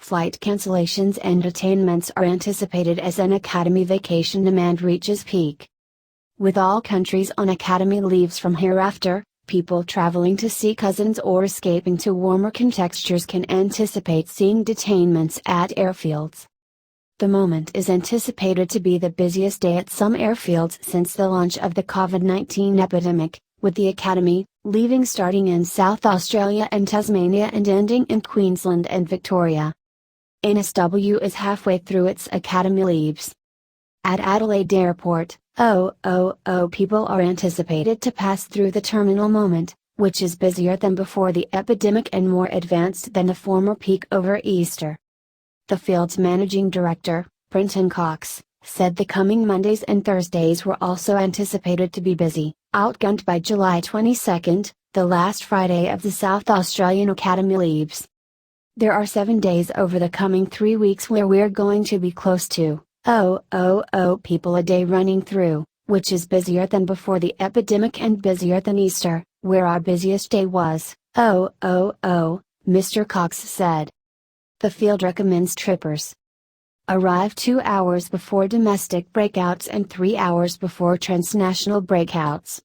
Flight cancellations and detainments are anticipated as an academy vacation demand reaches peak. With all countries on academy leaves from hereafter, people traveling to see cousins or escaping to warmer contextures can anticipate seeing detainments at airfields. The moment is anticipated to be the busiest day at some airfields since the launch of the COVID-19 epidemic, with the academy leaving starting in South Australia and Tasmania and ending in Queensland and Victoria. NSW is halfway through its academy leaves. At Adelaide Airport, people are anticipated to pass through the terminal moment, which is busier than before the epidemic and more advanced than the former peak over Easter. The field's managing director, Brenton Cox, said the coming Mondays and Thursdays were also anticipated to be busy, outgunned by July 22, the last Friday of the South Australian Academy leaves. There are 7 days over the coming 3 weeks where we're going to be close to people a day running through, which is busier than before the epidemic and busier than Easter, where our busiest day was, Mr. Cox said. The field recommends trippers arrive 2 hours before domestic breakouts and 3 hours before transnational breakouts.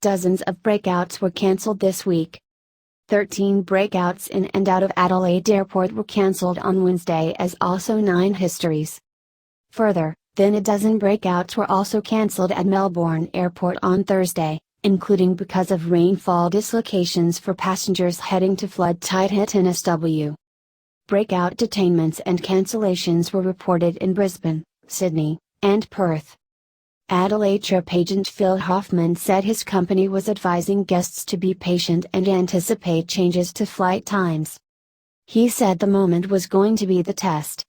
Dozens of breakouts were cancelled this week. 13 breakouts in and out of Adelaide Airport were cancelled on Wednesday, as also 9 histories. Further, then a dozen breakouts were also cancelled at Melbourne Airport on Thursday, including because of rainfall dislocations for passengers heading to flood-tide hit NSW. Breakout detainments and cancellations were reported in Brisbane, Sydney, and Perth. Adelaide trip agent Phil Hoffman said his company was advising guests to be patient and anticipate changes to flight times. He said the moment was going to be the test.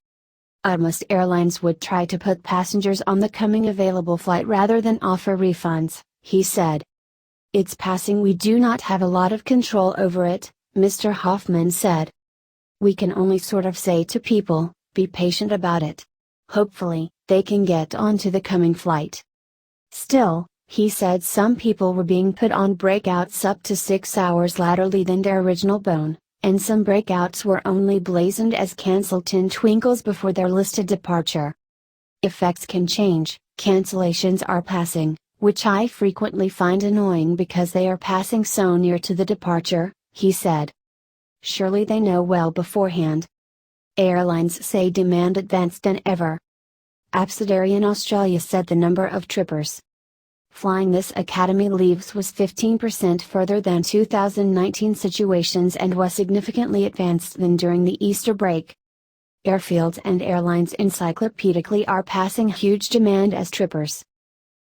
Most airlines would try to put passengers on the coming available flight rather than offer refunds, he said. It's passing, we do not have a lot of control over it, Mr. Hoffman said. We can only sort of say to people, be patient about it. Hopefully, they can get onto the coming flight. Still, he said some people were being put on breakouts up to 6 hours laterally than their original bone, and some breakouts were only blazoned as cancelled in twinkles before their listed departure. Effects can change, cancellations are passing, which I frequently find annoying because they are passing so near to the departure, he said. Surely they know well beforehand. Airlines say demand advanced than ever. Absodary in Australia said the number of trippers flying this academy leaves was 15% further than 2019 situations and was significantly advanced than during the Easter break. Airfields and airlines encyclopedically are passing huge demand as trippers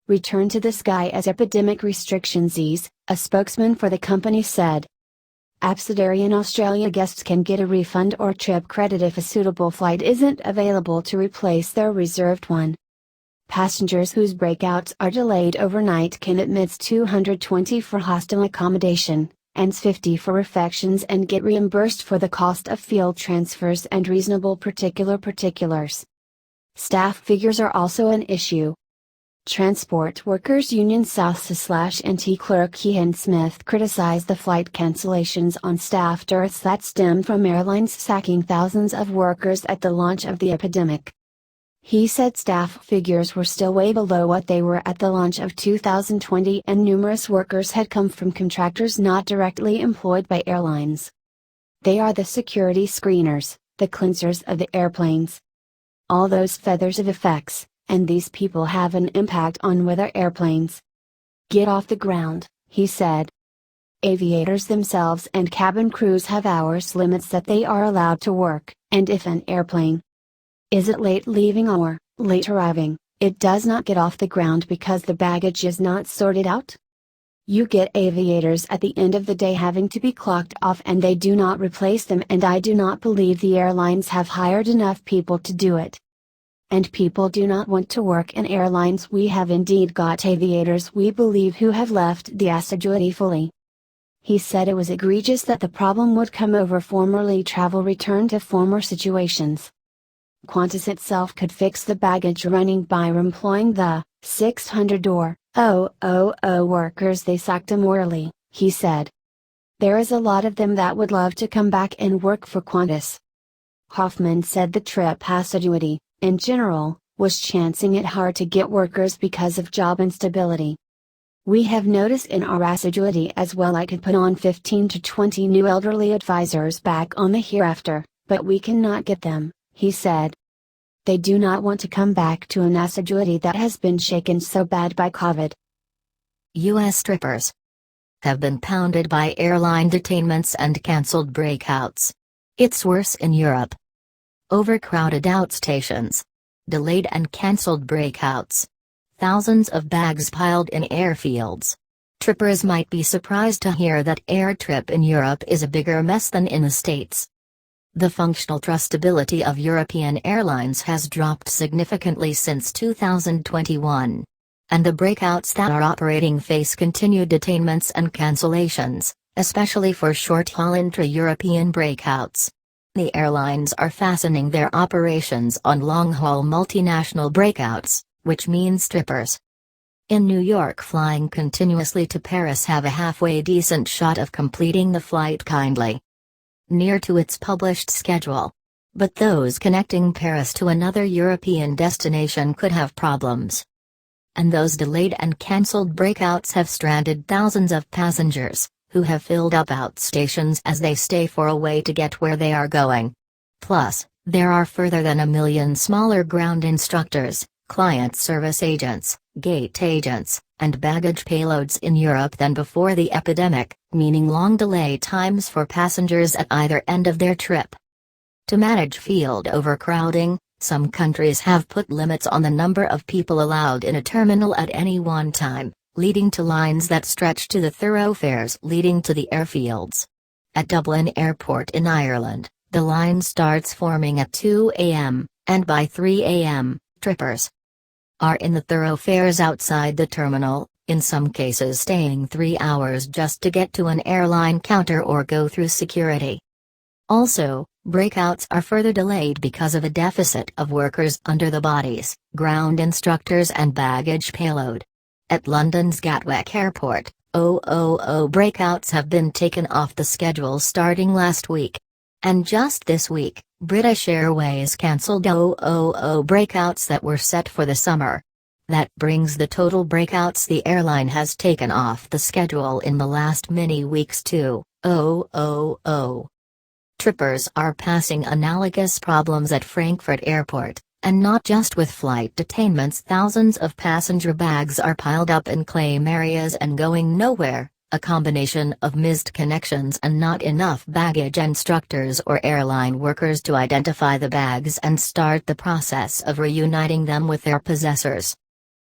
return to the sky as epidemic restrictions ease, a spokesman for the company said. Absodary in Australia guests can get a refund or trip credit if a suitable flight isn't available to replace their reserved one. Passengers whose breakouts are delayed overnight can admit $220 for hostel accommodation, and $50 for refections and get reimbursed for the cost of field transfers and reasonable particulars. Staff figures are also an issue. Transport Workers Union South/NT clerk Keehan Smith criticized the flight cancellations on staff dearths that stem from airlines sacking thousands of workers at the launch of the epidemic. He said staff figures were still way below what they were at the launch of 2020 and numerous workers had come from contractors not directly employed by airlines. They are the security screeners, the cleansers of the airplanes. All those feathers of effects, and these people have an impact on whether airplanes get off the ground, he said. Aviators themselves and cabin crews have hours limits that they are allowed to work, and if an airplane is it late leaving or late arriving, it does not get off the ground because the baggage is not sorted out. You get aviators at the end of the day having to be clocked off and they do not replace them, and I do not believe the airlines have hired enough people to do it. And people do not want to work in airlines. We have indeed got aviators we believe who have left the assiduity fully. He said it was egregious that the problem would come over formerly travel return to former situations. Qantas itself could fix the baggage running by employing the 600 workers they sacked immorally, he said. There is a lot of them that would love to come back and work for Qantas. Hoffman said the trip assiduity, in general, was chancing it hard to get workers because of job instability. We have noticed in our assiduity as well I could put on 15 to 20 new elderly advisors back on the hereafter, but we cannot get them, he said. They do not want to come back to an assiduity that has been shaken so bad by COVID. U.S. strippers have been pounded by airline detainments and cancelled breakouts. It's worse in Europe. Overcrowded outstations, delayed and cancelled breakouts, thousands of bags piled in airfields. Trippers might be surprised to hear that air trip in Europe is a bigger mess than in the States. The functional trustability of European airlines has dropped significantly since 2021. And the breakouts that are operating face continued detainments and cancellations, especially for short-haul intra-European breakouts. The airlines are fastening their operations on long-haul multinational breakouts, which means trippers. In New York, flying continuously to Paris have a halfway decent shot of completing the flight kindly, near to its published schedule. But those connecting Paris to another European destination could have problems. And those delayed and cancelled breakouts have stranded thousands of passengers, who have filled up outstations as they stay for a way to get where they are going. Plus, there are further than 1 million smaller ground instructors, client service agents, gate agents, and baggage payloads in Europe than before the epidemic, meaning long delay times for passengers at either end of their trip. To manage field overcrowding, some countries have put limits on the number of people allowed in a terminal at any one time, leading to lines that stretch to the thoroughfares leading to the airfields. At Dublin Airport in Ireland, the line starts forming at 2 a.m., and by 3 a.m., trippers are in the thoroughfares outside the terminal, in some cases staying 3 hours just to get to an airline counter or go through security. Also, breakouts are further delayed because of a deficit of workers under the bodies, ground instructors and baggage payload. At London's Gatwick Airport, breakouts have been taken off the schedule starting last week. And just this week, British Airways cancelled breakouts that were set for the summer. That brings the total breakouts the airline has taken off the schedule in the last many weeks to Trippers are passing analogous problems at Frankfurt Airport, and not just with flight detainments. Thousands of passenger bags are piled up in claim areas and going nowhere, a combination of missed connections and not enough baggage instructors or airline workers to identify the bags and start the process of reuniting them with their possessors.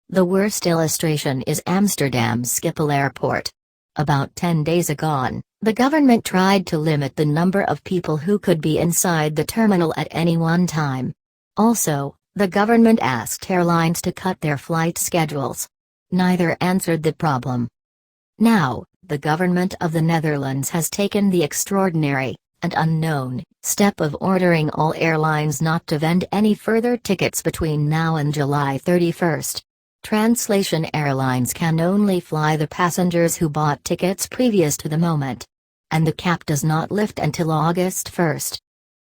The worst illustration is Amsterdam's Schiphol Airport. About 10 days ago, the government tried to limit the number of people who could be inside the terminal at any one time. Also, the government asked airlines to cut their flight schedules. Neither answered the problem. Now, the government of the Netherlands has taken the extraordinary, and unknown, step of ordering all airlines not to vend any further tickets between now and July 31st. Translation: airlines can only fly the passengers who bought tickets previous to the moment. And the cap does not lift until August 1st.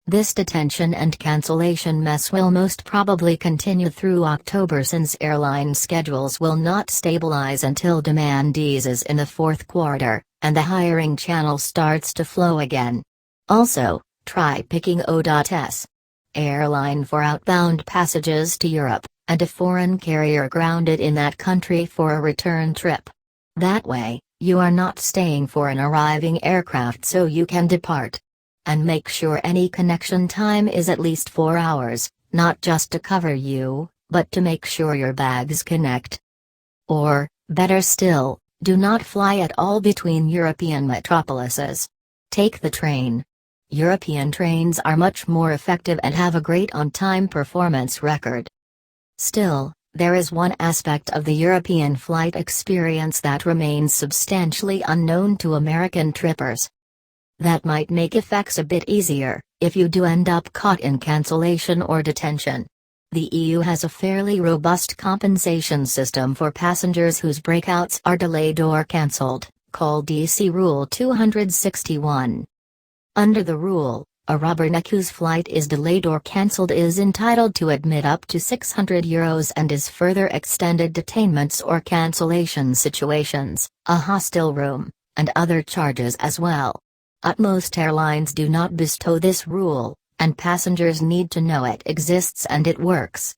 This detention and cancellation mess will most probably continue through October, since airline schedules will not stabilize until demand eases in the fourth quarter, and the hiring channel starts to flow again. Also, try picking O.S. airline for outbound passages to Europe, and a foreign carrier grounded in that country for a return trip. That way, you are not staying for an arriving aircraft so you can depart. And make sure any connection time is at least 4 hours, not just to cover you, but to make sure your bags connect. Or, better still, do not fly at all between European metropolises. Take the train. European trains are much more effective and have a great on-time performance record. Still, there is one aspect of the European flight experience that remains substantially unknown to American trippers. That might make effects a bit easier, if you do end up caught in cancellation or detention. The EU has a fairly robust compensation system for passengers whose breakouts are delayed or cancelled, called EC Rule 261. Under the rule, A rubberneck whose flight is delayed or cancelled is entitled to admit up to €600 and is further extended detainments or cancellation situations, a hostel room, and other charges as well. Most airlines do not bestow this rule, and passengers need to know it exists and it works.